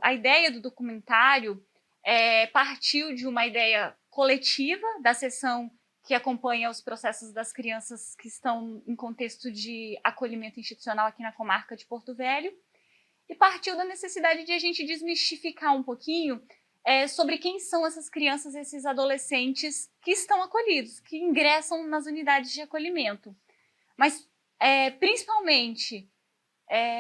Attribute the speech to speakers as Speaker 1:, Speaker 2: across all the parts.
Speaker 1: A ideia do documentário partiu de uma ideia coletiva da seção que acompanha os processos das crianças que estão em contexto de acolhimento institucional aqui na comarca de Porto Velho, e partiu da necessidade de a gente desmistificar um pouquinho sobre quem são essas crianças, esses adolescentes que estão acolhidos, que ingressam nas unidades de acolhimento. Mas, principalmente,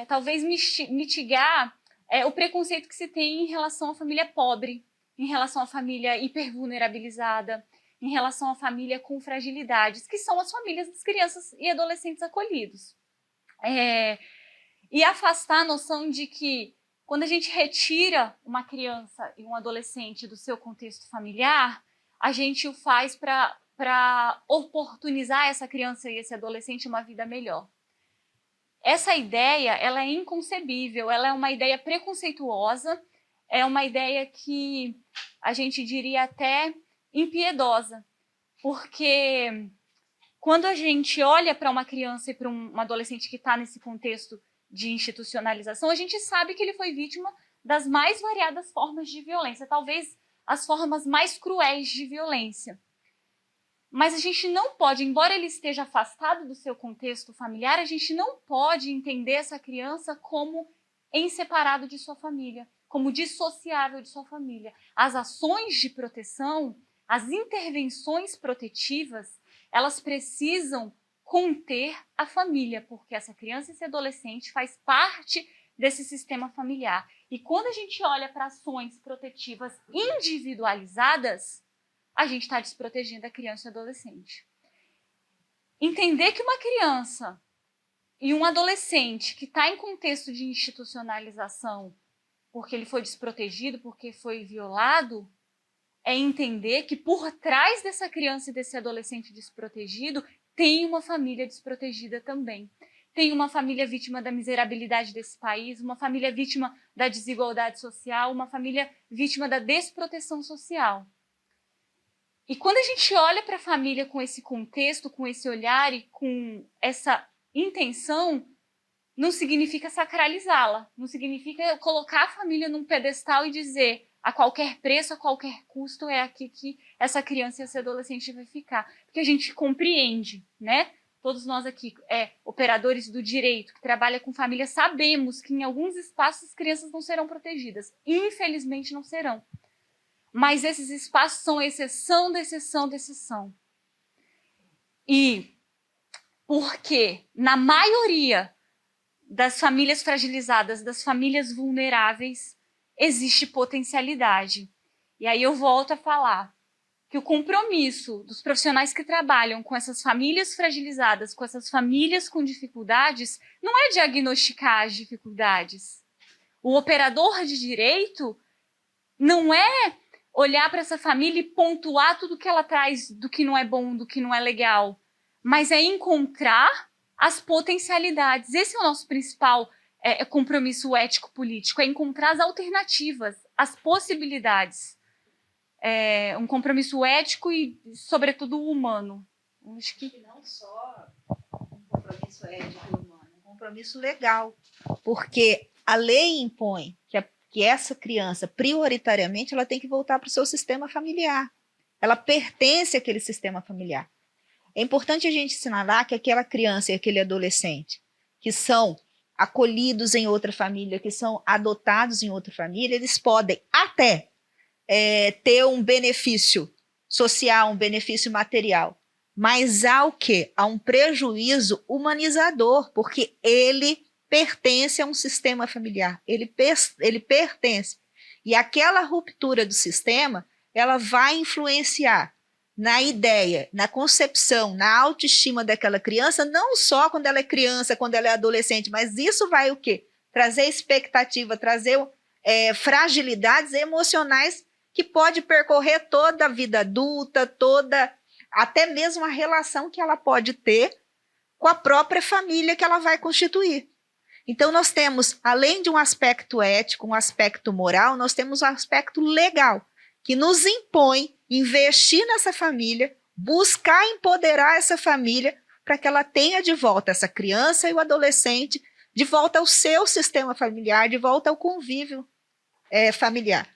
Speaker 1: talvez mitigar o preconceito que se tem em relação à família pobre, em relação à família hipervulnerabilizada, em relação à família com fragilidades, que são as famílias das crianças e adolescentes acolhidos. E afastar a noção de que, quando a gente retira uma criança e um adolescente do seu contexto familiar, a gente o faz para oportunizar essa criança e esse adolescente uma vida melhor. Essa ideia, ela é inconcebível, ela é uma ideia preconceituosa, é uma ideia que a gente diria até impiedosa, porque quando a gente olha para uma criança e para um adolescente que está nesse contexto de institucionalização, a gente sabe que ele foi vítima das mais variadas formas de violência, talvez as formas mais cruéis de violência. Mas a gente não pode, embora ele esteja afastado do seu contexto familiar, a gente não pode entender essa criança como em separado de sua família, como dissociável de sua família. As ações de proteção, as intervenções protetivas, elas precisam conter a família, porque essa criança e esse adolescente faz parte desse sistema familiar. E quando a gente olha para ações protetivas individualizadas, a gente está desprotegendo a criança e o adolescente. Entender que uma criança e um adolescente que está em contexto de institucionalização porque ele foi desprotegido, porque foi violado, é entender que por trás dessa criança e desse adolescente desprotegido tem uma família desprotegida também. Tem uma família vítima da miserabilidade desse país, uma família vítima da desigualdade social, uma família vítima da desproteção social. E quando a gente olha para a família com esse contexto, com esse olhar e com essa intenção, não significa sacralizá-la, não significa colocar a família num pedestal e dizer a qualquer preço, a qualquer custo, é aqui que essa criança e esse adolescente vai ficar. Porque a gente compreende, né? Todos nós aqui, operadores do direito, que trabalham com família, sabemos que em alguns espaços as crianças não serão protegidas. Infelizmente não serão. Mas esses espaços são exceção da exceção da exceção. E porque, na maioria das famílias fragilizadas, das famílias vulneráveis, existe potencialidade. E aí eu volto a falar que o compromisso dos profissionais que trabalham com essas famílias fragilizadas, com essas famílias com dificuldades, não é diagnosticar as dificuldades. O operador de direito não é olhar para essa família e pontuar tudo que ela traz do que não é bom, do que não é legal, mas é encontrar as potencialidades. Esse é o nosso principal compromisso ético-político, é encontrar as alternativas, as possibilidades. Um compromisso ético e, sobretudo, humano.
Speaker 2: Acho que não só um compromisso ético e humano, um compromisso legal, porque a lei impõe que essa criança, prioritariamente, ela tem que voltar para o seu sistema familiar. Ela pertence àquele sistema familiar. É importante a gente assinalar que aquela criança e aquele adolescente que são acolhidos em outra família, que são adotados em outra família, eles podem até ter um benefício social, um benefício material, mas há o quê? Há um prejuízo humanizador, porque ele pertence a um sistema familiar, ele pertence. E aquela ruptura do sistema, ela vai influenciar na ideia, na concepção, na autoestima daquela criança, não só quando ela é criança, quando ela é adolescente, mas isso vai o quê? Trazer expectativa, trazer fragilidades emocionais que pode percorrer toda a vida adulta, até mesmo a relação que ela pode ter com a própria família que ela vai constituir. Então nós temos, além de um aspecto ético, um aspecto moral, nós temos um aspecto legal, que nos impõe investir nessa família, buscar empoderar essa família para que ela tenha de volta essa criança e o adolescente de volta ao seu sistema familiar, de volta ao convívio familiar.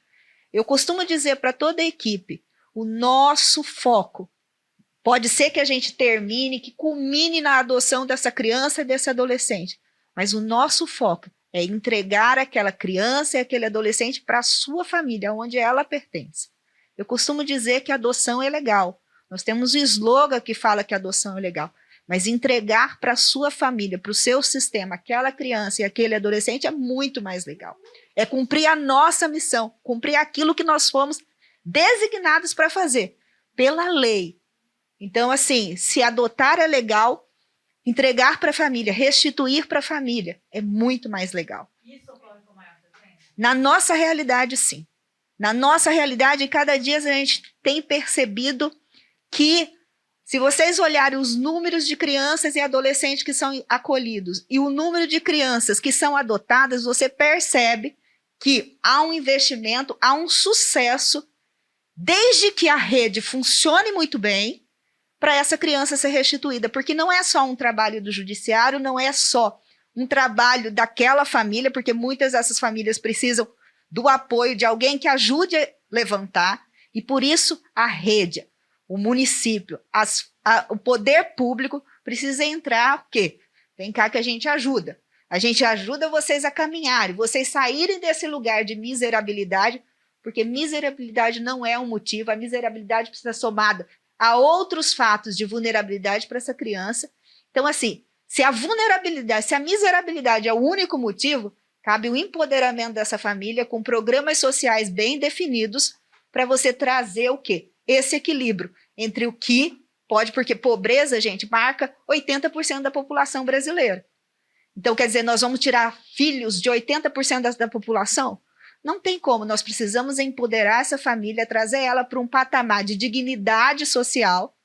Speaker 2: Eu costumo dizer para toda a equipe, o nosso foco pode ser que a gente termine, que culmine na adoção dessa criança e desse adolescente, mas o nosso foco é entregar aquela criança e aquele adolescente para a sua família, onde ela pertence. Eu costumo dizer que a adoção é legal. Nós temos um slogan que fala que a adoção é legal, mas entregar para a sua família, para o seu sistema, aquela criança e aquele adolescente é muito mais legal. É cumprir a nossa missão, cumprir aquilo que nós fomos designados para fazer, pela lei. Então, assim, se adotar é legal, entregar para a família, restituir para a família, é muito mais legal.
Speaker 1: Isso ocorre com maior frequência?
Speaker 2: Na nossa realidade, sim. Na nossa realidade, cada dia a gente tem percebido que, se vocês olharem os números de crianças e adolescentes que são acolhidos e o número de crianças que são adotadas, você percebe que há um investimento, há um sucesso, desde que a rede funcione muito bem, para essa criança ser restituída, porque não é só um trabalho do judiciário, não é só um trabalho daquela família, porque muitas dessas famílias precisam do apoio de alguém que ajude a levantar, e por isso a rede, o município, o poder público precisa entrar, o quê? Vem cá que a gente ajuda. A gente ajuda vocês a caminharem, vocês saírem desse lugar de miserabilidade, porque miserabilidade não é um motivo, a miserabilidade precisa ser somada a outros fatos de vulnerabilidade para essa criança. Então, assim, se a miserabilidade é o único motivo, cabe o empoderamento dessa família com programas sociais bem definidos para você trazer o quê? Esse equilíbrio entre o que pode, porque pobreza, gente, marca 80% da população brasileira. Então, quer dizer, nós vamos tirar filhos de 80% da população? Não tem como, nós precisamos empoderar essa família, trazer ela para um patamar de dignidade social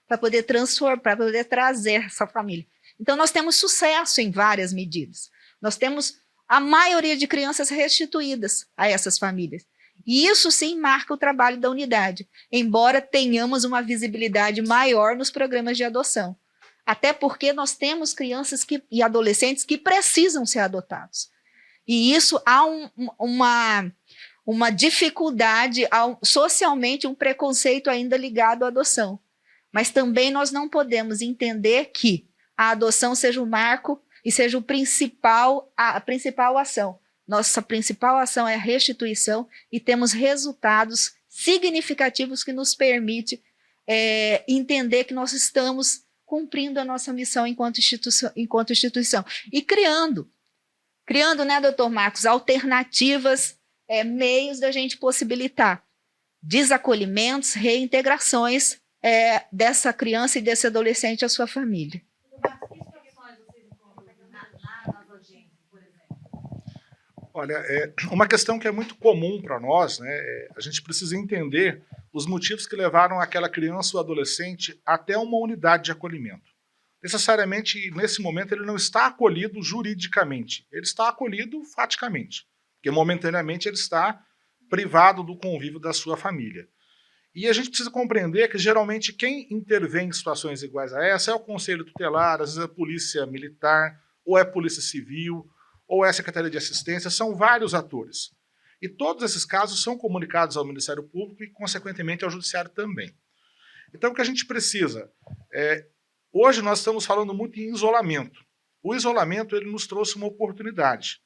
Speaker 2: para poder transformar, para poder trazer essa família. Então, nós temos sucesso em várias medidas. Nós temos a maioria de crianças restituídas a essas famílias. E isso sim marca o trabalho da unidade, embora tenhamos uma visibilidade maior nos programas de adoção. Até porque nós temos crianças e adolescentes que precisam ser adotados. E isso há uma dificuldade, socialmente um preconceito ainda ligado à adoção. Mas também nós não podemos entender que a adoção seja o marco e seja a principal ação. Nossa principal ação é a restituição e temos resultados significativos que nos permitem entender que nós estamos cumprindo a nossa missão enquanto instituição. E criando, né, doutor Marcos, alternativas, meios da gente possibilitar desacolhimentos, reintegrações dessa criança e desse adolescente à sua família.
Speaker 3: Olha, uma questão que é muito comum para nós, né, a gente precisa entender os motivos que levaram aquela criança ou adolescente até uma unidade de acolhimento. Necessariamente, nesse momento, ele não está acolhido juridicamente, ele está acolhido faticamente, porque momentaneamente ele está privado do convívio da sua família. E a gente precisa compreender que, geralmente, quem intervém em situações iguais a essa é o Conselho Tutelar, às vezes é a Polícia Militar, ou é a Polícia Civil, ou é a Secretaria de Assistência, são vários atores. E todos esses casos são comunicados ao Ministério Público e, consequentemente, ao Judiciário também. Então, o que a gente precisa hoje nós estamos falando muito em isolamento. O isolamento ele nos trouxe uma oportunidade.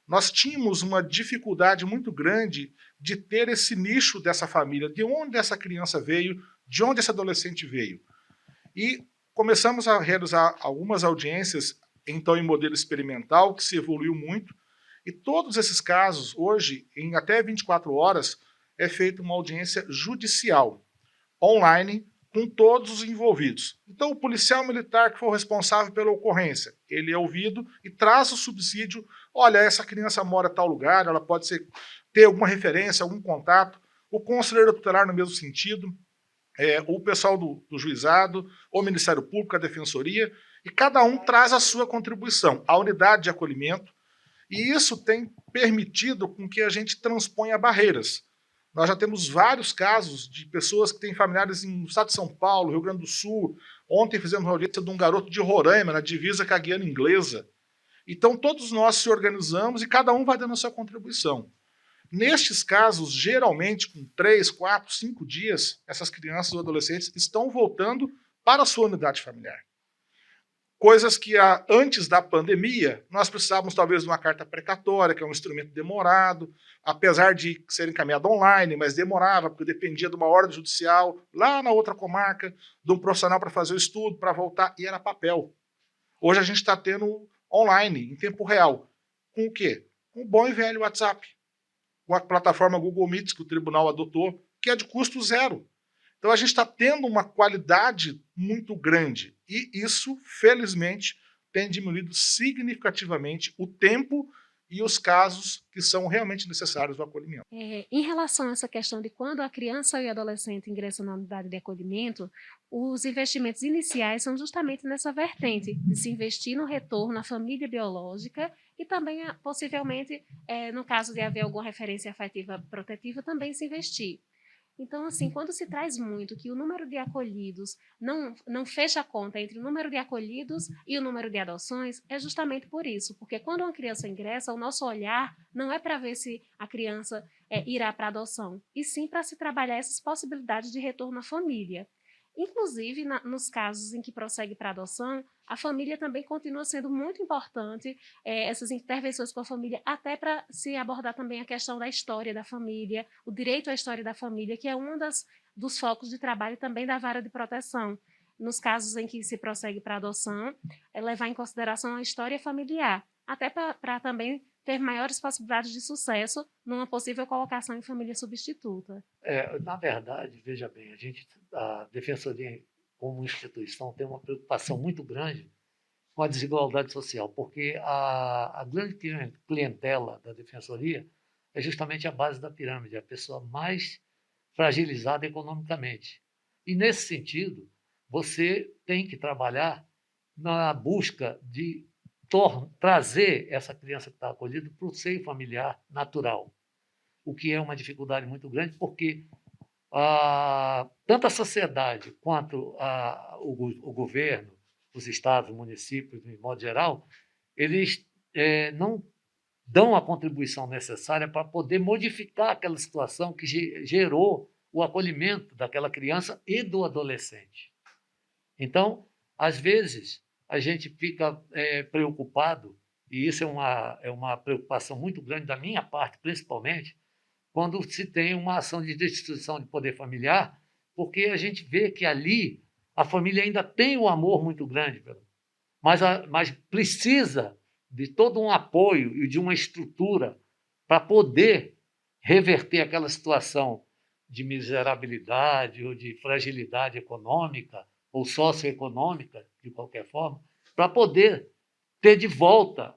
Speaker 3: Nós tínhamos uma dificuldade muito grande de ter esse nicho dessa família, de onde essa criança veio, de onde esse adolescente veio. E começamos a realizar algumas audiências, então em modelo experimental, que se evoluiu muito, e todos esses casos, hoje, em até 24 horas, é feita uma audiência judicial, online, com todos os envolvidos. Então, o policial militar que for responsável pela ocorrência, ele é ouvido e traz o subsídio. Olha, essa criança mora em tal lugar, ela pode ter alguma referência, algum contato. O conselheiro tutelar no mesmo sentido, o pessoal do juizado, o Ministério Público, a Defensoria, e cada um traz a sua contribuição, a unidade de acolhimento, e isso tem permitido com que a gente transponha barreiras. Nós já temos vários casos de pessoas que têm familiares no estado de São Paulo, Rio Grande do Sul. Ontem fizemos uma audiência de um garoto de Roraima, na divisa com a Guiana Inglesa. Então, todos nós se organizamos e cada um vai dando a sua contribuição. Nestes casos, geralmente, com 3, 4, 5 dias, essas crianças ou adolescentes estão voltando para a sua unidade familiar. Coisas que antes da pandemia, nós precisávamos talvez de uma carta precatória, que é um instrumento demorado, apesar de ser encaminhado online, mas demorava, porque dependia de uma ordem judicial, lá na outra comarca, de um profissional para fazer o estudo, para voltar, e era papel. Hoje a gente está tendo online, em tempo real. Com o quê? Com o bom e velho WhatsApp. Com a plataforma Google Meets que o tribunal adotou, que é de custo zero. Então a gente está tendo uma qualidade muito grande e isso, felizmente, tem diminuído significativamente o tempo e os casos que são realmente necessários do acolhimento.
Speaker 4: Em relação a essa questão de quando a criança e o adolescente ingressam na unidade de acolhimento, os investimentos iniciais são justamente nessa vertente, de se investir no retorno à família biológica e também, possivelmente, no caso de haver alguma referência afetiva protetiva, também se investir. Então, assim, quando se traz muito que o número de acolhidos não fecha a conta entre o número de acolhidos e o número de adoções, é justamente por isso, porque quando uma criança ingressa, o nosso olhar não é para ver se a criança irá para a adoção, e sim para se trabalhar essas possibilidades de retorno à família. Inclusive, nos casos em que prossegue para a adoção, a família também continua sendo muito importante, essas intervenções com a família, até para se abordar também a questão da história da família, o direito à história da família, que é um dos focos de trabalho também da vara de proteção. Nos casos em que se prossegue para a adoção, levar em consideração a história familiar, até para também ter maiores possibilidades de sucesso numa possível colocação em família substituta.
Speaker 5: Na verdade, veja bem, a Defensoria como instituição tem uma preocupação muito grande com a desigualdade social, porque a grande clientela da Defensoria é justamente a base da pirâmide, a pessoa mais fragilizada economicamente. E, nesse sentido, você tem que trabalhar na busca de trazer essa criança que está acolhida para o seio familiar natural, o que é uma dificuldade muito grande, porque tanto a sociedade quanto o governo, os estados, os municípios, de modo geral, eles não dão a contribuição necessária para poder modificar aquela situação que gerou o acolhimento daquela criança e do adolescente. Então, às vezes, a gente fica preocupado, e isso é uma preocupação muito grande da minha parte, principalmente, quando se tem uma ação de destituição de poder familiar, porque a gente vê que ali a família ainda tem um amor muito grande, mas precisa de todo um apoio e de uma estrutura para poder reverter aquela situação de miserabilidade ou de fragilidade econômica ou socioeconômica, de qualquer forma, para poder ter de volta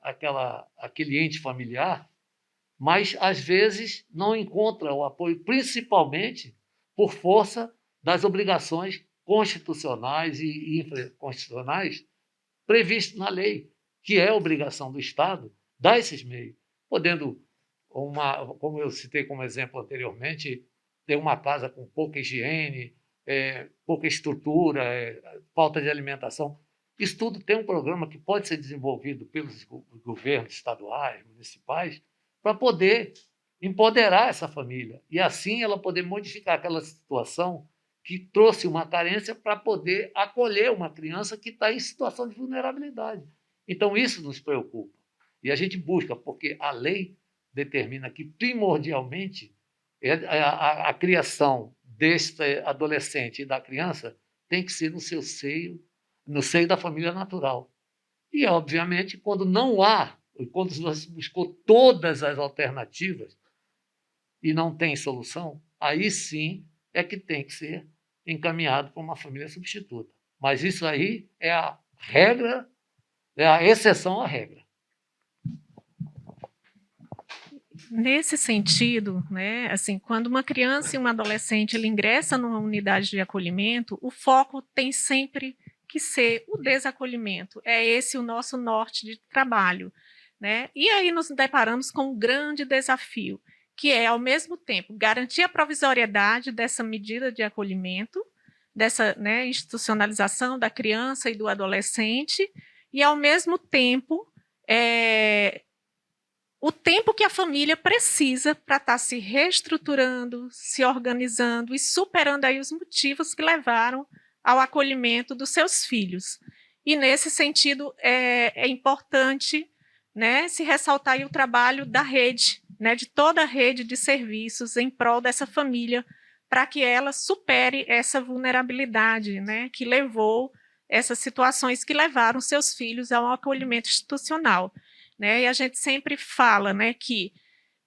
Speaker 5: aquele ente familiar, mas, às vezes, não encontra o apoio, principalmente por força das obrigações constitucionais e infraconstitucionais previstas na lei, que é a obrigação do Estado dar esses meios, podendo, como eu citei como exemplo anteriormente, ter uma casa com pouca higiene, pouca estrutura, falta de alimentação. Isso tudo tem um programa que pode ser desenvolvido pelos governos estaduais, municipais, para poder empoderar essa família e, assim, ela poder modificar aquela situação que trouxe uma carência para poder acolher uma criança que está em situação de vulnerabilidade. Então, isso nos preocupa. E a gente busca, porque a lei determina que, primordialmente, a criação deste adolescente e da criança tem que ser no seio da família natural. E, obviamente, quando não há, quando você buscou todas as alternativas e não tem solução, aí sim é que tem que ser encaminhado para uma família substituta. Mas isso aí é a regra, é a exceção à regra.
Speaker 6: Nesse sentido, né, assim, quando uma criança e um adolescente ele ingressa numa unidade de acolhimento, o foco tem sempre que ser o desacolhimento. É esse o nosso norte de trabalho, né? E aí nos deparamos com um grande desafio, que é, ao mesmo tempo, garantir a provisoriedade dessa medida de acolhimento, dessa, né, institucionalização da criança e do adolescente, e, ao mesmo tempo, o tempo que a família precisa para estar se reestruturando, se organizando e superando aí os motivos que levaram ao acolhimento dos seus filhos. E, nesse sentido, é importante, né, se ressaltar aí o trabalho da rede, né, de toda a rede de serviços em prol dessa família, para que ela supere essa vulnerabilidade, né, que levou essas situações que levaram seus filhos ao acolhimento institucional. Né? E a gente sempre fala, né, que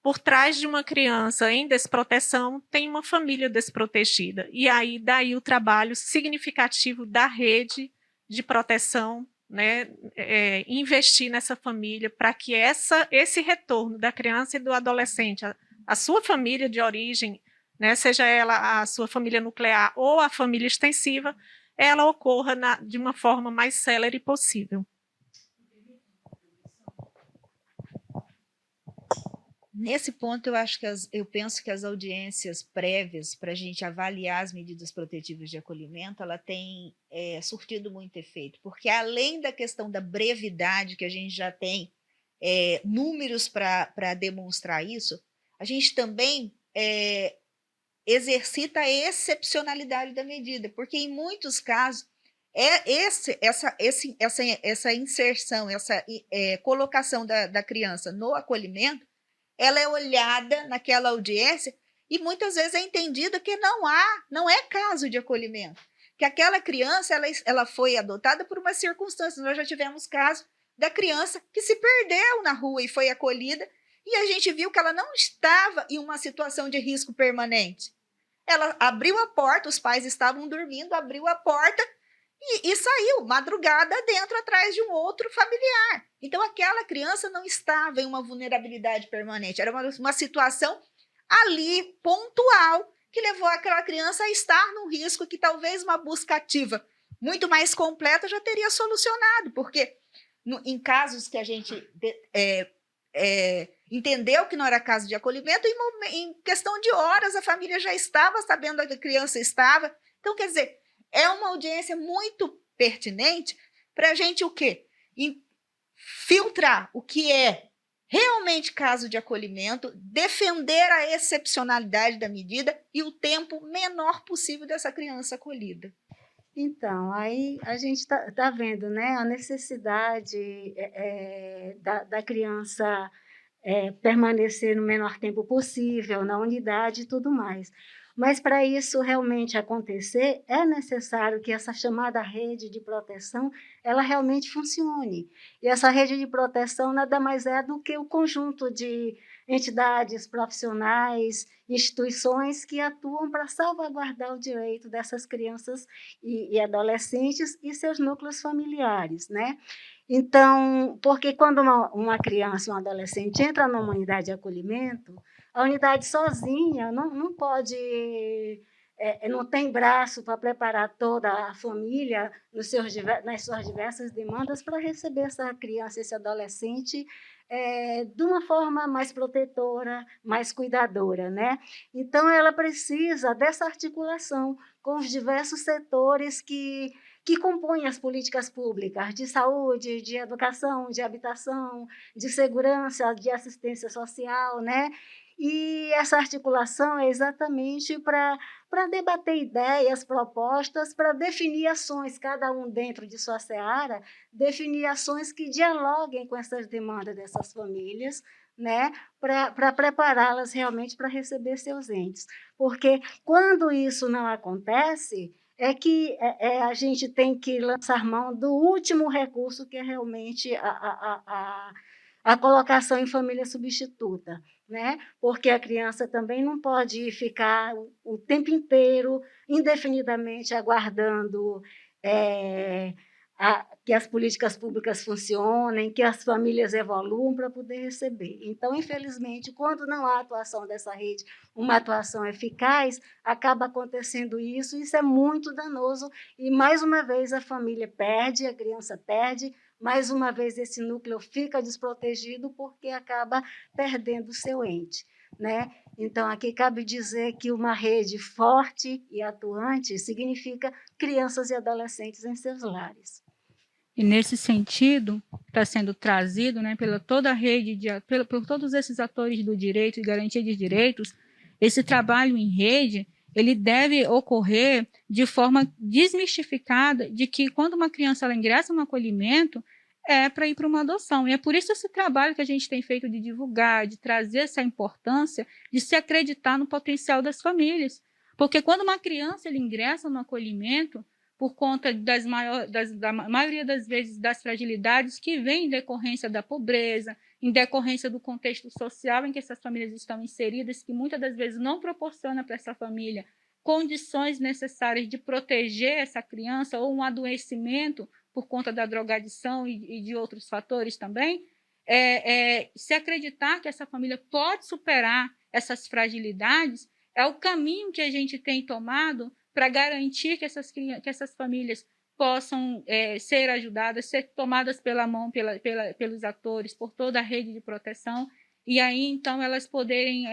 Speaker 6: por trás de uma criança em desproteção tem uma família desprotegida. E aí daí o trabalho significativo da rede de proteção, né, investir nessa família para que esse retorno da criança e do adolescente, a sua família de origem, né, seja ela a sua família nuclear ou a família extensiva, ela ocorra de uma forma mais célere possível.
Speaker 2: Nesse ponto, eu penso que as audiências prévias para a gente avaliar as medidas protetivas de acolhimento, ela tem surtido muito efeito, porque além da questão da brevidade, que a gente já tem números para demonstrar isso, a gente também exercita a excepcionalidade da medida, porque em muitos casos essa inserção, essa colocação da criança no acolhimento, ela é olhada naquela audiência e muitas vezes é entendido que não é caso de acolhimento, que aquela criança ela foi adotada por uma circunstância. Nós já tivemos casos da criança que se perdeu na rua e foi acolhida, e a gente viu que ela não estava em uma situação de risco permanente. Ela abriu a porta, os pais estavam dormindo, abriu a porta e saiu, madrugada dentro, atrás de um outro familiar. Então, aquela criança não estava em uma vulnerabilidade permanente, era uma situação ali, pontual, que levou aquela criança a estar num risco que talvez uma busca ativa muito mais completa já teria solucionado, porque em casos que a gente entendeu que não era caso de acolhimento, em questão de horas a família já estava sabendo onde a criança estava. Então, quer dizer, é uma audiência muito pertinente para a gente o quê? Filtrar o que é realmente caso de acolhimento, defender a excepcionalidade da medida e o tempo menor possível dessa criança acolhida.
Speaker 7: Então, aí a gente tá vendo, né, a necessidade da criança permanecer no menor tempo possível na unidade e tudo mais. Mas, para isso realmente acontecer, é necessário que essa chamada rede de proteção ela realmente funcione. E essa rede de proteção nada mais é do que o conjunto de entidades profissionais, instituições que atuam para salvaguardar o direito dessas crianças e adolescentes e seus núcleos familiares, né? Então, porque quando uma criança, um adolescente entra numa unidade de acolhimento, a unidade sozinha não pode, não tem braço para preparar toda a família nas suas diversas demandas para receber essa criança, esse adolescente, de uma forma mais protetora, mais cuidadora, né? Então, ela precisa dessa articulação com os diversos setores que compõem as políticas públicas de saúde, de educação, de habitação, de segurança, de assistência social, né? E essa articulação é exatamente para debater ideias, propostas, para definir ações, cada um dentro de sua seara, definir ações que dialoguem com essas demandas dessas famílias, né, para prepará-las realmente para receber seus entes. Porque quando isso não acontece, é que a gente tem que lançar mão do último recurso, que é realmente a colocação em família substituta, né? Porque a criança também não pode ficar o tempo inteiro, indefinidamente, aguardando que as políticas públicas funcionem, que as famílias evoluam para poder receber. Então, infelizmente, quando não há atuação dessa rede, uma atuação eficaz, acaba acontecendo isso, e isso é muito danoso, e, mais uma vez, a família perde, a criança perde, mais uma vez esse núcleo fica desprotegido porque acaba perdendo o seu ente, né? Então, aqui cabe dizer que uma rede forte e atuante significa crianças e adolescentes em seus lares.
Speaker 8: E, nesse sentido, está sendo trazido, né, pela toda a rede, por todos esses atores do direito e garantia de direitos, esse trabalho em rede, ele deve ocorrer de forma desmistificada de que quando uma criança ela ingressa no acolhimento, é para ir para uma adoção. E é por isso esse trabalho que a gente tem feito de divulgar, de trazer essa importância de se acreditar no potencial das famílias. Porque quando uma criança ela ingressa no acolhimento, por conta da maioria das vezes das fragilidades que vêm em decorrência da pobreza, em decorrência do contexto social em que essas famílias estão inseridas, que muitas das vezes não proporciona para essa família condições necessárias de proteger essa criança ou um adoecimento por conta da drogadição e de outros fatores também, se acreditar que essa família pode superar essas fragilidades é o caminho que a gente tem tomado para garantir que essas famílias possam ser ajudadas, ser tomadas pela mão pelos atores, por toda a rede de proteção, e aí, então, elas poderem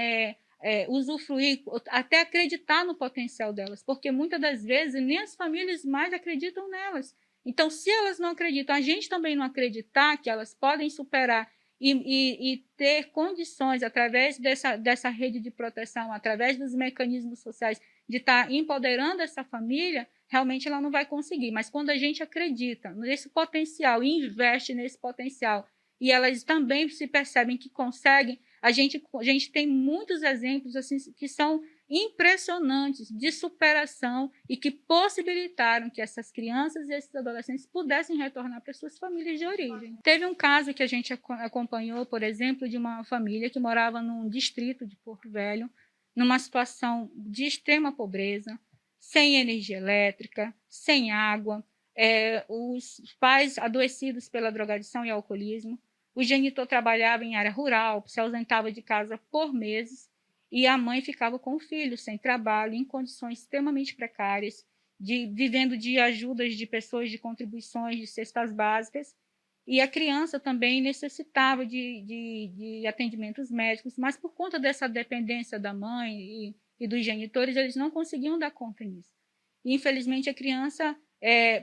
Speaker 8: usufruir, até acreditar no potencial delas, porque muitas das vezes nem as famílias mais acreditam nelas. Então, se elas não acreditam, a gente também não acreditar que elas podem superar e ter condições, através dessa rede de proteção, através dos mecanismos sociais, de estar empoderando essa família, realmente ela não vai conseguir. Mas quando a gente acredita nesse potencial e investe nesse potencial, e elas também se percebem que conseguem, a gente tem muitos exemplos assim, que são impressionantes de superação e que possibilitaram que essas crianças e esses adolescentes pudessem retornar para suas famílias de origem. Teve um caso que a gente acompanhou, por exemplo, de uma família que morava num distrito de Porto Velho, numa situação de extrema pobreza, sem energia elétrica, sem água, os pais adoecidos pela drogadição e alcoolismo, o genitor trabalhava em área rural, se ausentava de casa por meses, e a mãe ficava com o filho, sem trabalho, em condições extremamente precárias, vivendo de ajudas de pessoas, de contribuições, de cestas básicas, e a criança também necessitava de atendimentos médicos, mas por conta dessa dependência da mãe e dos genitores, eles não conseguiam dar conta nisso. E, infelizmente, a criança,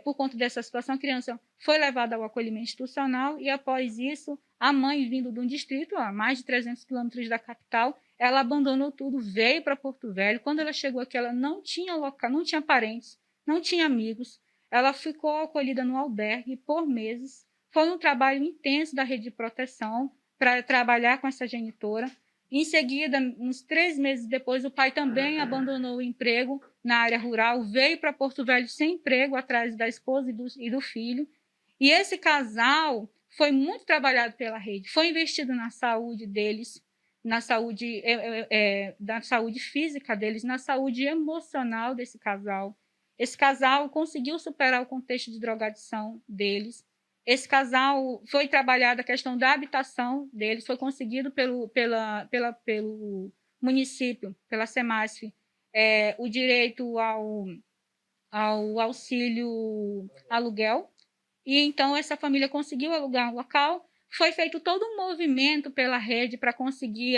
Speaker 8: por conta dessa situação, a criança foi levada ao acolhimento institucional e, após isso, a mãe, vindo de um distrito a mais de 300 quilômetros da capital, ela abandonou tudo, veio para Porto Velho. Quando ela chegou aqui, ela não tinha local, não tinha parentes, não tinha amigos. Ela ficou acolhida no albergue por meses. Foi um trabalho intenso da rede de proteção para trabalhar com essa genitora. Em seguida, uns 3 meses depois, o pai também abandonou o emprego na área rural, veio para Porto Velho sem emprego, atrás da esposa e do filho. E esse casal foi muito trabalhado pela rede, foi investido na saúde deles, na saúde física deles, na saúde emocional desse casal. Esse casal conseguiu superar o contexto de drogadição deles. Esse casal foi trabalhada a questão da habitação deles, foi conseguido pelo município, pela SEMASF, o direito ao auxílio aluguel. E então essa família conseguiu alugar um local. Foi feito todo um movimento pela rede para conseguir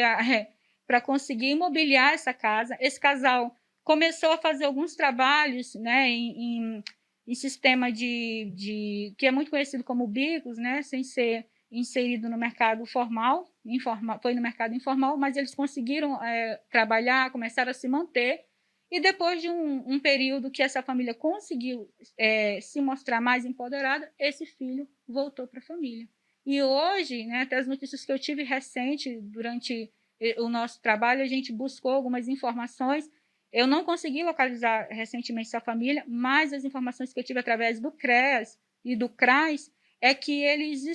Speaker 8: imobiliar essa casa. Esse casal começou a fazer alguns trabalhos, né, em sistema que é muito conhecido como bicos, né, sem ser inserido no mercado formal, foi no mercado informal, mas eles conseguiram trabalhar, começaram a se manter, e depois de um período que essa família conseguiu se mostrar mais empoderada, esse filho voltou para a família. E hoje, né, até as notícias que eu tive recente, durante o nosso trabalho, a gente buscou algumas informações. Eu não consegui localizar recentemente essa família, mas as informações que eu tive através do CREAS e do CRAS é que eles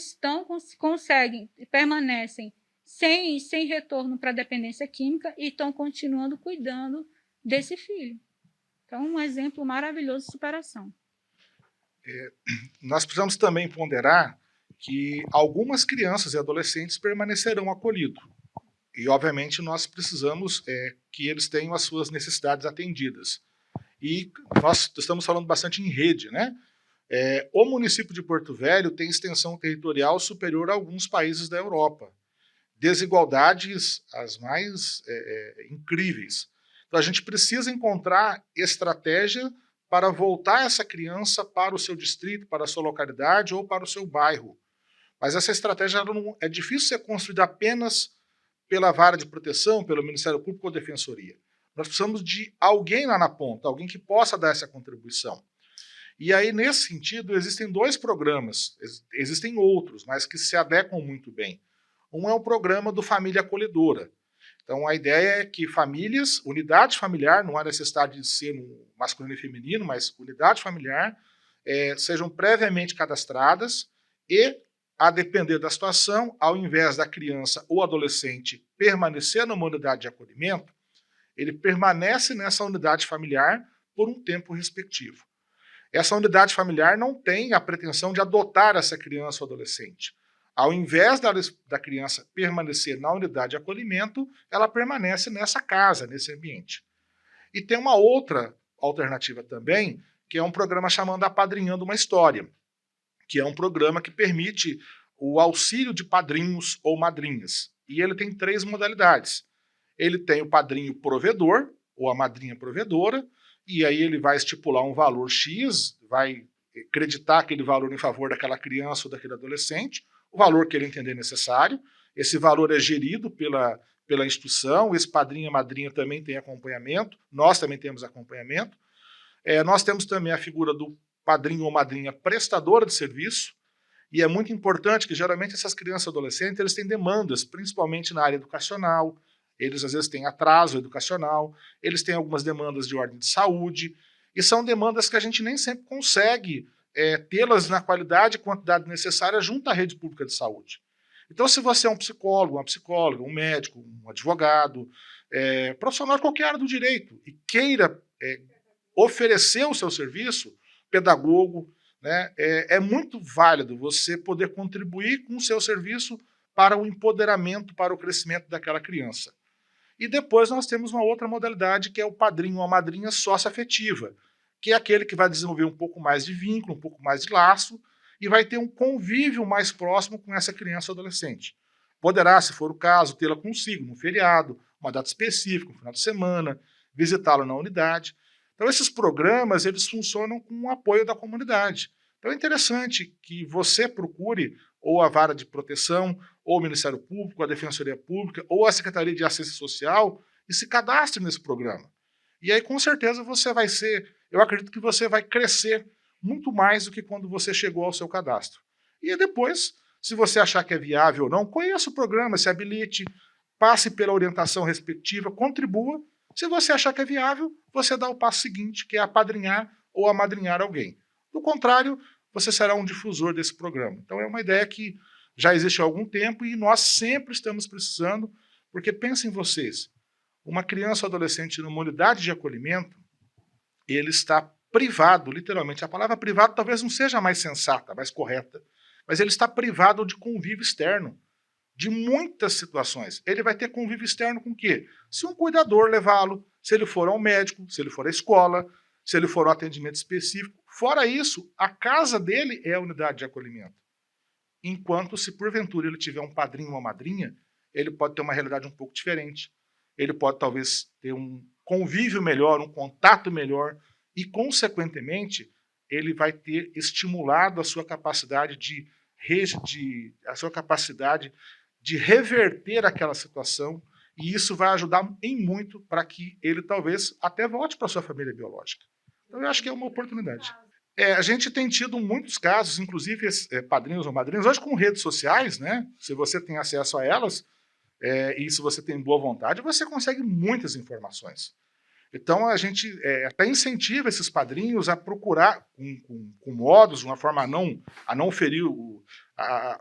Speaker 8: permanecem sem retorno para a dependência química e estão continuando cuidando desse filho. Então, um exemplo maravilhoso de superação.
Speaker 3: Nós precisamos também ponderar que algumas crianças e adolescentes permanecerão acolhidos. E, obviamente, nós precisamos que eles tenham as suas necessidades atendidas. E nós estamos falando bastante em rede, né? O município de Porto Velho tem extensão territorial superior a alguns países da Europa. Desigualdades as mais incríveis. Então, a gente precisa encontrar estratégia para voltar essa criança para o seu distrito, para a sua localidade ou para o seu bairro. Mas essa estratégia não, é difícil ser construída apenas pela vara de proteção, pelo Ministério Público ou Defensoria. Nós precisamos de alguém lá na ponta, alguém que possa dar essa contribuição. E aí, nesse sentido, existem 2 programas, existem outros, mas que se adequam muito bem. Um é o programa do Família Acolhedora. Então, a ideia é que famílias, unidade familiar, não há necessidade de ser no masculino e feminino, mas unidade familiar, sejam previamente cadastradas e, a depender da situação, ao invés da criança ou adolescente permanecer numa unidade de acolhimento, ele permanece nessa unidade familiar por um tempo respectivo. Essa unidade familiar não tem a pretensão de adotar essa criança ou adolescente. Ao invés da criança permanecer na unidade de acolhimento, ela permanece nessa casa, nesse ambiente. E tem uma outra alternativa também, que é um programa chamado Apadrinhando uma História, que é um programa que permite o auxílio de padrinhos ou madrinhas. E ele tem 3 modalidades. Ele tem o padrinho provedor, ou a madrinha provedora, e aí ele vai estipular um valor X, vai acreditar aquele valor em favor daquela criança ou daquele adolescente, o valor que ele entender necessário. Esse valor é gerido pela instituição, esse padrinho e madrinha também tem acompanhamento, nós também temos acompanhamento. Nós temos também a figura do padrinho ou madrinha prestadora de serviço, e é muito importante que geralmente essas crianças e adolescentes eles têm demandas, principalmente na área educacional, eles às vezes têm atraso educacional, eles têm algumas demandas de ordem de saúde, e são demandas que a gente nem sempre consegue tê-las na qualidade e quantidade necessária junto à rede pública de saúde. Então, se você é um psicólogo, uma psicóloga, um médico, um advogado, profissional de qualquer área do direito, e queira oferecer o seu serviço, pedagogo, né, é muito válido você poder contribuir com o seu serviço para o empoderamento, para o crescimento daquela criança. E depois nós temos uma outra modalidade, que é o padrinho ou a madrinha socioafetiva, que é aquele que vai desenvolver um pouco mais de vínculo, um pouco mais de laço, e vai ter um convívio mais próximo com essa criança ou adolescente. Poderá, se for o caso, tê-la consigo num feriado, uma data específica, um final de semana, visitá-la na unidade. Então, esses programas, eles funcionam com o apoio da comunidade. Então, é interessante que você procure ou a Vara de Proteção, ou o Ministério Público, a Defensoria Pública, ou a Secretaria de Assistência Social, e se cadastre nesse programa. E aí, com certeza, você vai eu acredito que você vai crescer muito mais do que quando você chegou ao seu cadastro. E depois, se você achar que é viável ou não, conheça o programa, se habilite, passe pela orientação respectiva, contribua. Se você achar que é viável, você dá o passo seguinte, que é apadrinhar ou amadrinhar alguém. Do contrário, você será um difusor desse programa. Então é uma ideia que já existe há algum tempo e nós sempre estamos precisando, porque pensem vocês, uma criança ou adolescente numa unidade de acolhimento, ele está privado, literalmente. A palavra privado talvez não seja mais sensata, mais correta, mas ele está privado de convívio externo, de muitas situações. Ele vai ter convívio externo com o quê? Se um cuidador levá-lo, se ele for ao médico, se ele for à escola, se ele for ao atendimento específico. Fora isso, a casa dele é a unidade de acolhimento. Enquanto, se porventura ele tiver um padrinho ou uma madrinha, ele pode ter uma realidade um pouco diferente. Ele pode talvez ter um convívio melhor, um contato melhor e, consequentemente, ele vai ter estimulado a sua capacidade de reverter aquela situação, e isso vai ajudar em muito para que ele talvez até volte para a sua família biológica. Então eu acho que é uma oportunidade. A gente tem tido muitos casos, inclusive padrinhos ou madrinhas, hoje com redes sociais, né? Se você tem acesso a elas, e se você tem boa vontade, você consegue muitas informações. Então a gente até incentiva esses padrinhos a procurar com modos, de uma forma a não ferir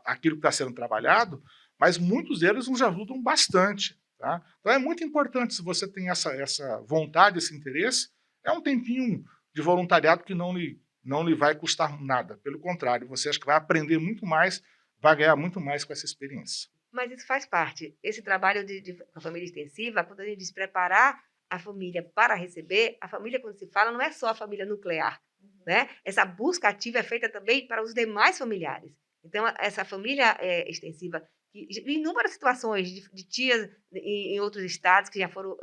Speaker 3: aquilo que está sendo trabalhado, mas muitos deles nos ajudam bastante. Tá? Então é muito importante, se você tem essa vontade, esse interesse, é um tempinho de voluntariado que não lhe vai custar nada. Pelo contrário, você acha que vai aprender muito mais, vai ganhar muito mais com essa experiência.
Speaker 2: Mas isso faz parte. Esse trabalho de família extensiva, quando a gente diz preparar a família para receber, a família, quando se fala, não é só a família nuclear. Né? Essa busca ativa é feita também para os demais familiares. Então, essa família extensiva, em inúmeras situações de tias em outros estados que já foram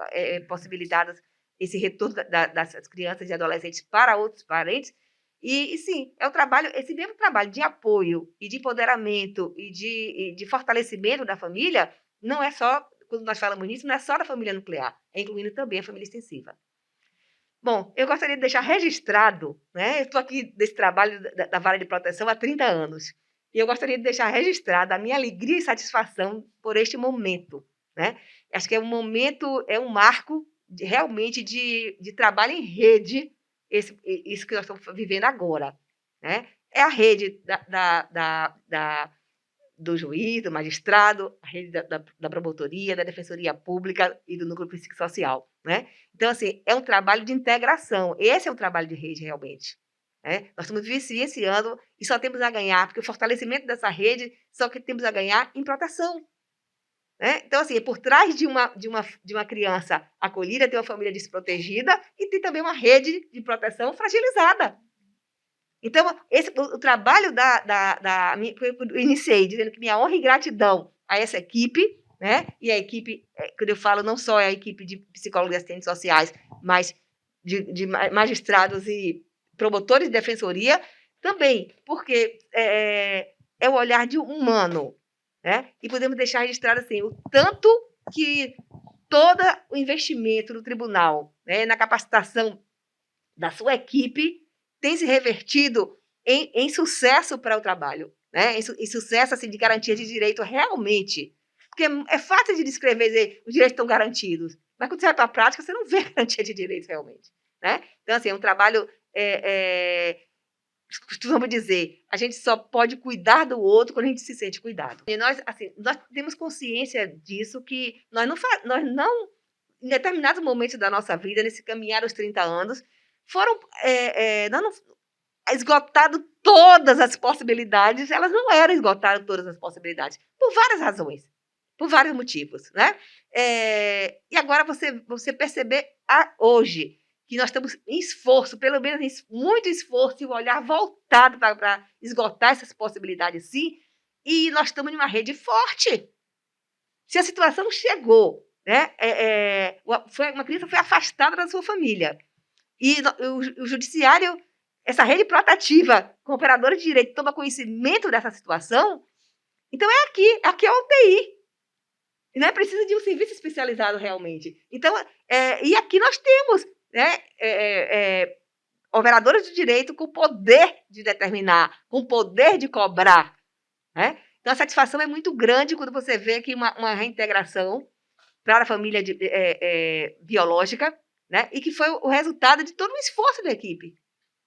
Speaker 2: possibilitadas esse retorno dessas crianças e adolescentes para outros parentes. E sim, é um trabalho, esse mesmo trabalho de apoio e de empoderamento e de fortalecimento da família, não é só, quando nós falamos nisso, não é só da família nuclear, é incluindo também a família extensiva. Bom, eu gostaria de deixar registrado, né? Eu estou aqui nesse trabalho da Vara de Proteção há 30 anos, e eu gostaria de deixar registrada a minha alegria e satisfação por este momento, né? Acho que é um momento, é um marco realmente de trabalho em rede, isso que nós estamos vivendo agora, né? É a rede do juiz, do magistrado, a rede da promotoria, da defensoria pública e do núcleo psicossocial, né? Então, assim, é um trabalho de integração. Esse é um trabalho de rede, realmente. Né? Nós estamos vivenciando e só temos a ganhar, porque o fortalecimento dessa rede só que temos a ganhar em proteção. Né? Então, assim, por trás de uma criança acolhida, tem uma família desprotegida e tem também uma rede de proteção fragilizada. Então, o trabalho eu iniciei dizendo que minha honra e gratidão a essa equipe, né? E a equipe, quando eu falo, não só é a equipe de psicólogos e assistentes sociais, mas de magistrados e promotores de defensoria, também, porque é o olhar de um humano, né? E podemos deixar registrado assim, o tanto que todo o investimento do tribunal, né, na capacitação da sua equipe tem se revertido em sucesso para o trabalho, né? Em sucesso assim, de garantia de direito realmente. Porque é fácil de descrever, dizer os direitos estão garantidos, mas quando você vai para a prática, você não vê garantia de direito realmente. Né? Então, assim, é um trabalho, costumamos dizer, a gente só pode cuidar do outro quando a gente se sente cuidado. E nós temos consciência disso, que nós não, em determinados momentos da nossa vida, nesse caminhar aos 30 anos, foram esgotado todas as possibilidades, elas não eram esgotadas todas as possibilidades, por várias razões, por vários motivos. Né? E agora você perceber hoje que nós estamos em esforço, pelo menos muito esforço, e o olhar voltado para esgotar essas possibilidades, sim, e nós estamos em uma rede forte. Se a situação chegou, né, uma criança foi afastada da sua família, e o judiciário, essa rede protetiva, com operadores de direito, toma conhecimento dessa situação, então aqui é a UTI. E não é preciso de um serviço especializado realmente. Então, e aqui nós temos, né, operadores de direito com poder de determinar, com poder de cobrar. Né? Então, a satisfação é muito grande quando você vê que uma reintegração para a família biológica, né? E que foi o resultado de todo um esforço da equipe.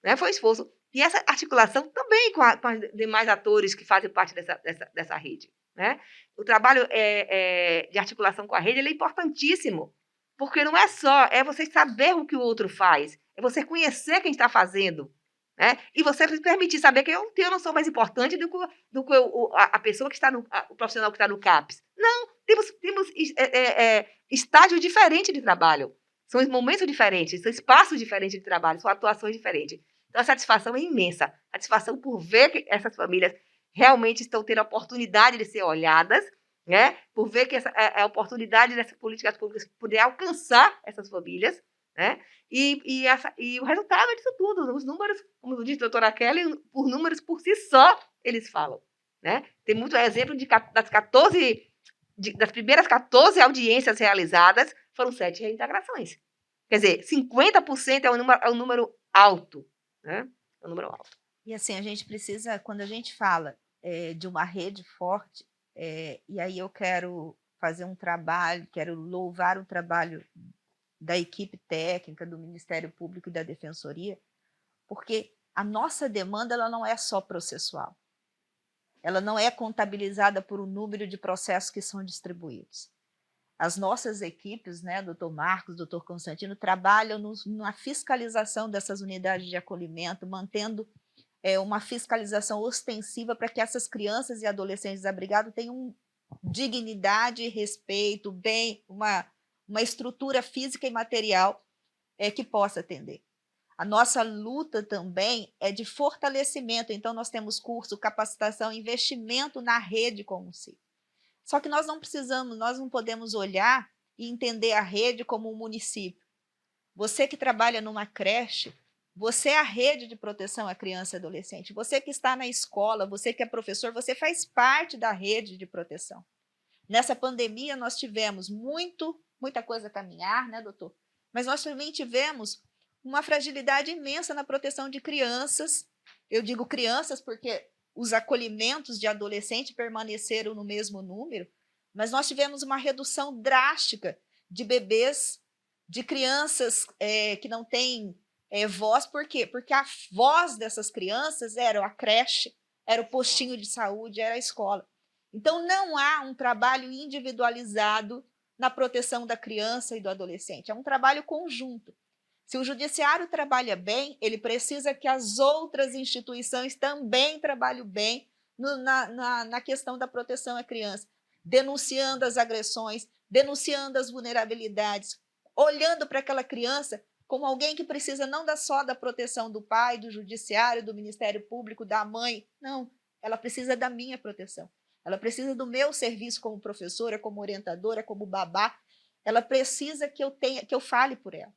Speaker 2: Né? Foi um esforço. E essa articulação também com os demais atores que fazem parte dessa rede. Né? O trabalho de articulação com a rede ele é importantíssimo, porque não é só você saber o que o outro faz, é você conhecer quem está fazendo, né? E você permitir saber que eu não sou mais importante do que a pessoa que está o profissional que está no CAPS. Não, temos estágios diferentes de trabalho, são momentos diferentes, são espaços diferentes de trabalho, são atuações diferentes. Então, a satisfação é imensa, a satisfação por ver que essas famílias realmente estão tendo a oportunidade de ser olhadas, né? Por ver que a oportunidade dessas políticas públicas poder alcançar essas famílias, né? E o resultado disso tudo, os números, como disse a doutora Kelly, por números por si só, eles falam. Né? Tem muito exemplo das primeiras 14 audiências realizadas, foram 7 reintegrações. Quer dizer, 50% é um número alto. Né? É um número alto. E assim, a gente precisa, quando a gente fala de uma rede forte, e aí eu quero fazer um trabalho, quero louvar o trabalho da equipe técnica, do Ministério Público e da Defensoria, porque a nossa demanda ela não é só processual. Ela não é contabilizada por um número de processos que são distribuídos. As nossas equipes, né, doutor Marcos, doutor Constantino, trabalham na fiscalização dessas unidades de acolhimento, mantendo uma fiscalização ostensiva para que essas crianças e adolescentes desabrigados tenham dignidade, respeito, bem, uma estrutura física e material que possa atender. A nossa luta também é de fortalecimento, então nós temos curso, capacitação, investimento na rede como si. Só que nós não podemos olhar e entender a rede como um município. você que trabalha numa creche, você é a rede de proteção à criança e adolescente. Você que está na escola, você que é professor, você faz parte da rede de proteção. Nessa pandemia, nós tivemos muita coisa a caminhar, né, doutor? Mas nós também tivemos uma fragilidade imensa na proteção de crianças. Eu digo crianças porque os acolhimentos de adolescente permaneceram no mesmo número, mas nós tivemos uma redução drástica de bebês, de crianças que não têm voz. Por quê? Porque a voz dessas crianças era a creche, era o postinho de saúde, era a escola. Então, não há um trabalho individualizado na proteção da criança e do adolescente, é um trabalho conjunto. Se o judiciário trabalha bem, ele precisa que as outras instituições também trabalhem bem na questão da proteção à criança, denunciando as agressões, denunciando as vulnerabilidades, olhando para aquela criança como alguém que precisa não só da proteção do pai, do judiciário, do Ministério Público, da mãe, não, ela precisa da minha proteção. Ela precisa do meu serviço como professora, como orientadora, como babá. Ela precisa que eu fale por ela.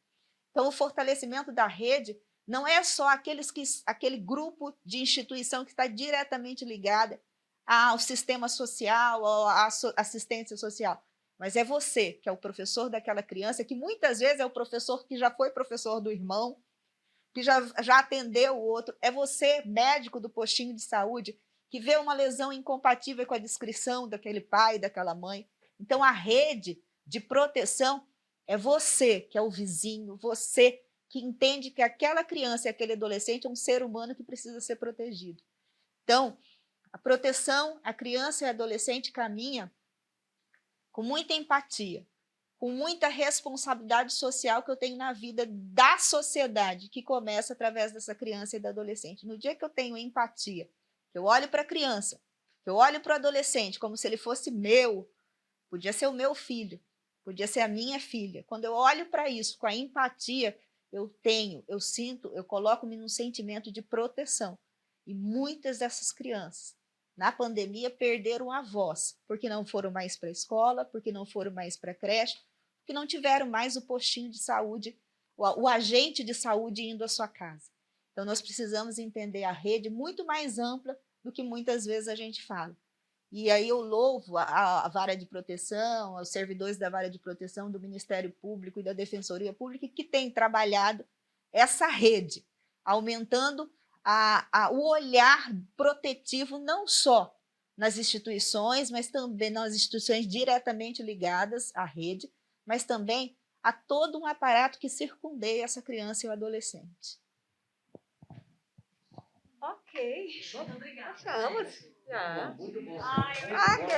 Speaker 2: Então, o fortalecimento da rede não é só aquele grupo de instituição que está diretamente ligada ao sistema social, à assistência social, mas é você, que é o professor daquela criança, que muitas vezes é o professor que já foi professor do irmão, que já atendeu o outro. É você, médico do postinho de saúde, que vê uma lesão incompatível com a descrição daquele pai, daquela mãe. Então, a rede de proteção é você, que é o vizinho, você que entende que aquela criança e aquele adolescente é um ser humano que precisa ser protegido. Então, a proteção à criança e adolescente caminha com muita empatia, com muita responsabilidade social que eu tenho na vida da sociedade, que começa através dessa criança e do adolescente. No dia que eu tenho empatia, que eu olho para a criança, que eu olho para o adolescente como se ele fosse meu, podia ser o meu filho, podia ser a minha filha. Quando eu olho para isso com a empatia, eu sinto, eu coloco-me num sentimento de proteção. E muitas dessas crianças, na pandemia, perderam a voz, porque não foram mais para a escola, porque não foram mais para a creche, porque não tiveram mais o postinho de saúde, o agente de saúde indo à sua casa. Então, nós precisamos entender a rede muito mais ampla do que muitas vezes a gente fala. E aí eu louvo a vara de proteção, os servidores da vara de proteção, do Ministério Público e da Defensoria Pública, que têm trabalhado essa rede, aumentando o olhar protetivo não só nas instituições, mas também nas instituições diretamente ligadas à rede, mas também a todo um aparato que circundeia essa criança e o adolescente.
Speaker 9: Ok.
Speaker 6: Obrigada.
Speaker 9: Achamos. Já.
Speaker 5: Muito bom.
Speaker 6: Ai,
Speaker 9: Ok.